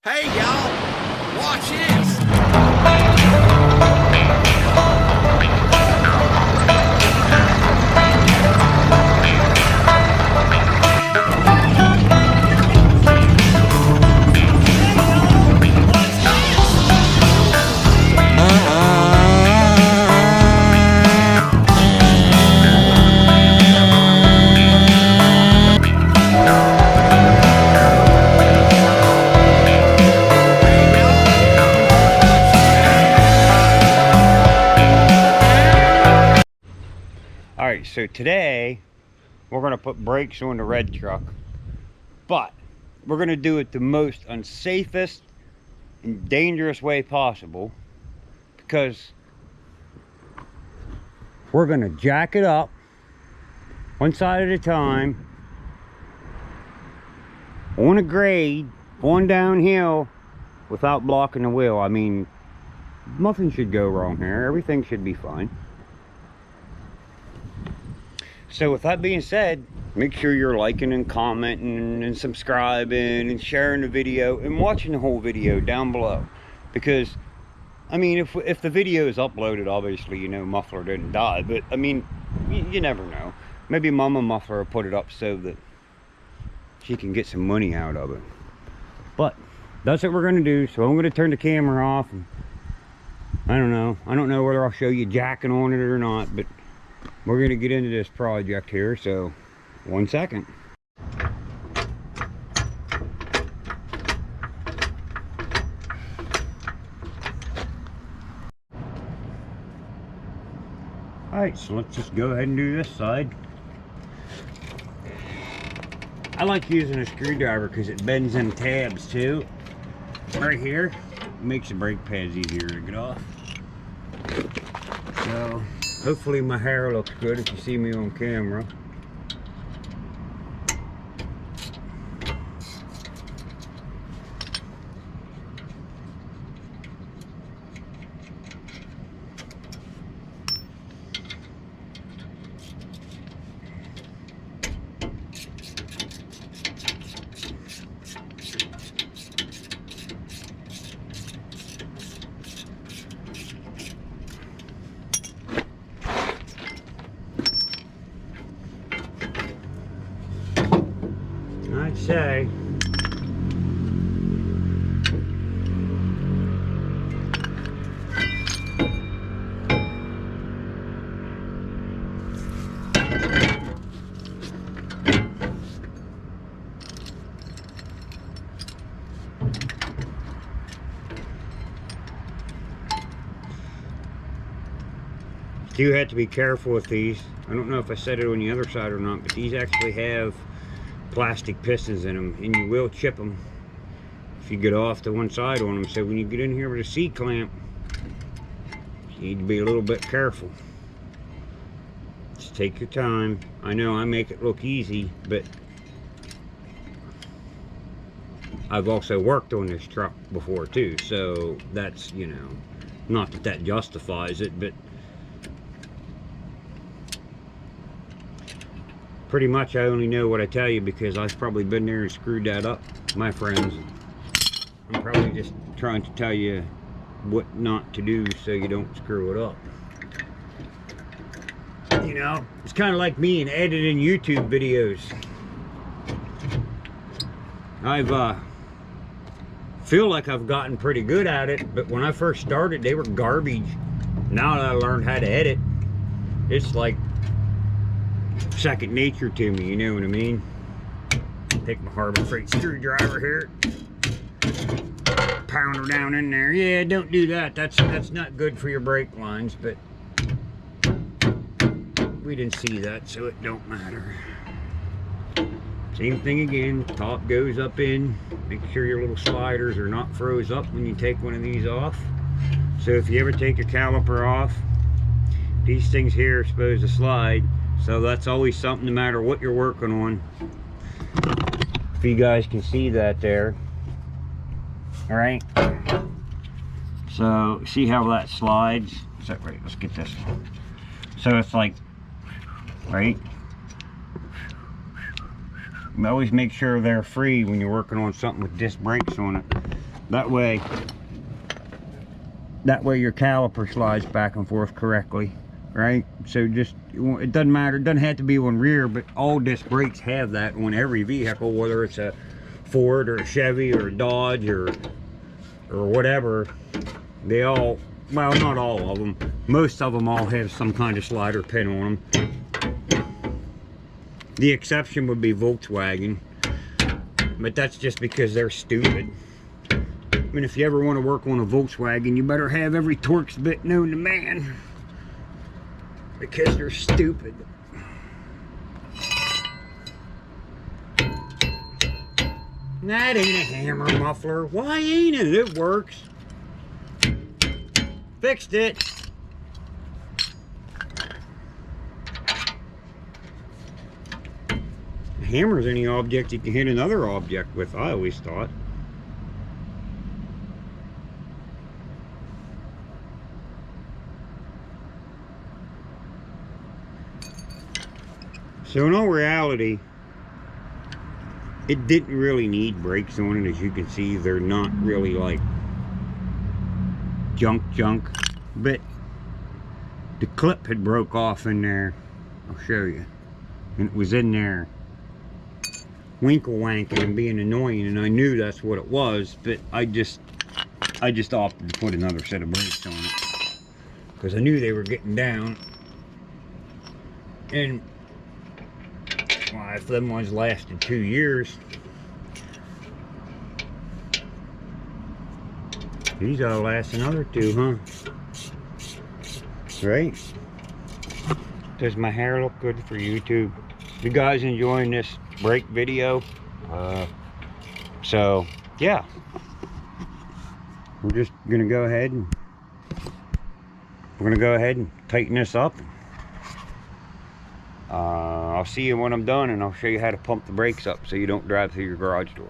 Hey y'all, watch this. Alright, so today we're going to put brakes on the red truck, but we're going to do it the most unsafest and dangerous way possible, because we're going to jack it up one side at a time on a grade going downhill without blocking the wheel. I mean, nothing should go wrong here. Everything should be fine. So with that being said, make sure you're liking and commenting and subscribing and sharing the video and watching the whole video down below. Because, I mean, if the video is uploaded, obviously, you know, Muffler didn't die. But, I mean, you never know. Maybe Mama Muffler will put it up so that she can get some money out of it. But, that's what we're going to do. So I'm going to turn the camera off. And I don't know whether I'll show you jacking on it or not, but we're going to get into this project here, so 1 second. Alright, so let's just go ahead and do this side. I like using a screwdriver because it bends in tabs too. Right here, it makes the brake pads easier to get off. So hopefully my hair looks good if you see me on camera. I'd say you do have to be careful with these. I don't know if I said it on the other side or not, but these actually have plastic pistons in them, and you will chip them if you get off to one side on them. So when you get in here with a C-clamp, you need to be a little bit careful. Just take your time. I know I make it look easy, but I've also worked on this truck before too, so that's, you know, not that that justifies it, but pretty much I only know what I tell you because I've probably been there and screwed that up, my friends. I'm probably just trying to tell you what not to do so you don't screw it up. You know, it's kind of like me in editing YouTube videos. I've feel like I've gotten pretty good at it, but when I first started, they were garbage. Now that I learned how to edit, it's like second nature to me, you know what I mean? Take my Harbor Freight screwdriver here, pound her down in there. Yeah, don't do that. That's not good for your brake lines, but we didn't see that, so it don't matter. Same thing again, top goes up in. Make sure your little sliders are not froze up when you take one of these off. So if you ever take your caliper off, these things here are supposed to slide. So that's always something no matter what you're working on. If you guys can see that there. Alright. So see how that slides? Is that right? Let's get this one. So it's like, right? Always make sure they're free when you're working on something with disc brakes on it. That way your caliper slides back and forth correctly, right? So just, it doesn't matter, it doesn't have to be on rear, but all disc brakes have that on every vehicle, whether it's a Ford or a Chevy or a Dodge or whatever. They all, well, not all of them, most of them all have some kind of slider pin on them. The exception would be Volkswagen, but that's just because they're stupid. I mean, if you ever want to work on a Volkswagen, you better have every Torx bit known to man, because they're stupid. That ain't a hammer muffler. Why ain't it? It works. Fixed it. A hammer's any object you can hit another object with, I always thought. So in all reality, it didn't really need brakes on it. As you can see, they're not really like junk, but the clip had broke off in there. I'll show you. And it was in there winkle wanking and being annoying, and I knew that's what it was, but I just opted to put another set of brakes on it because I knew they were getting down. And well, if them ones lasted 2 years, these ought to last another 2, huh? Right? Does my hair look good for YouTube? You guys enjoying this brake video? So yeah, we're just gonna go ahead and tighten this up. I'll see you when I'm done, and I'll show you how to pump the brakes up so you don't drive through your garage door.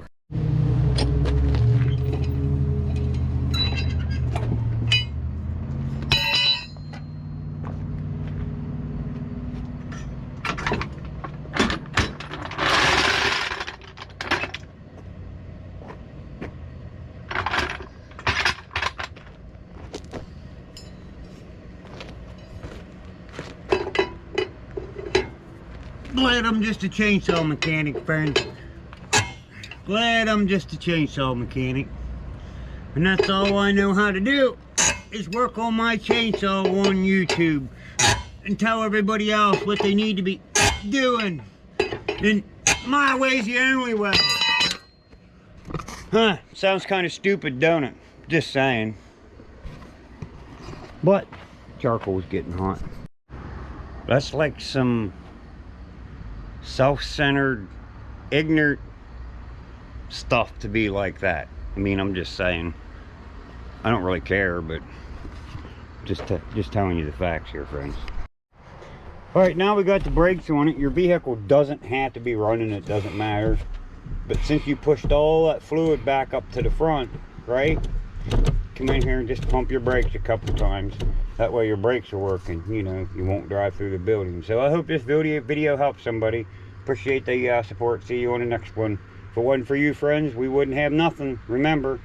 Glad I'm just a chainsaw mechanic, friends. Glad I'm just a chainsaw mechanic. And that's all I know how to do, is work on my chainsaw on YouTube and tell everybody else what they need to be doing. And my way's the only way. Huh, sounds kind of stupid, don't it? Just saying. But charcoal's getting hot. That's like some self-centered, ignorant stuff to be like that. I mean, I'm just saying. I don't really care, but just telling you the facts here, friends. All right, now we got the brakes on it. Your vehicle doesn't have to be running, it doesn't matter. But since you pushed all that fluid back up to the front, right? Come in here and just pump your brakes a couple times. That way your brakes are working, you know, you won't drive through the building. So I hope this video helps somebody. Appreciate the support. See you on the next one. If it wasn't for you, friends, we wouldn't have nothing. Remember,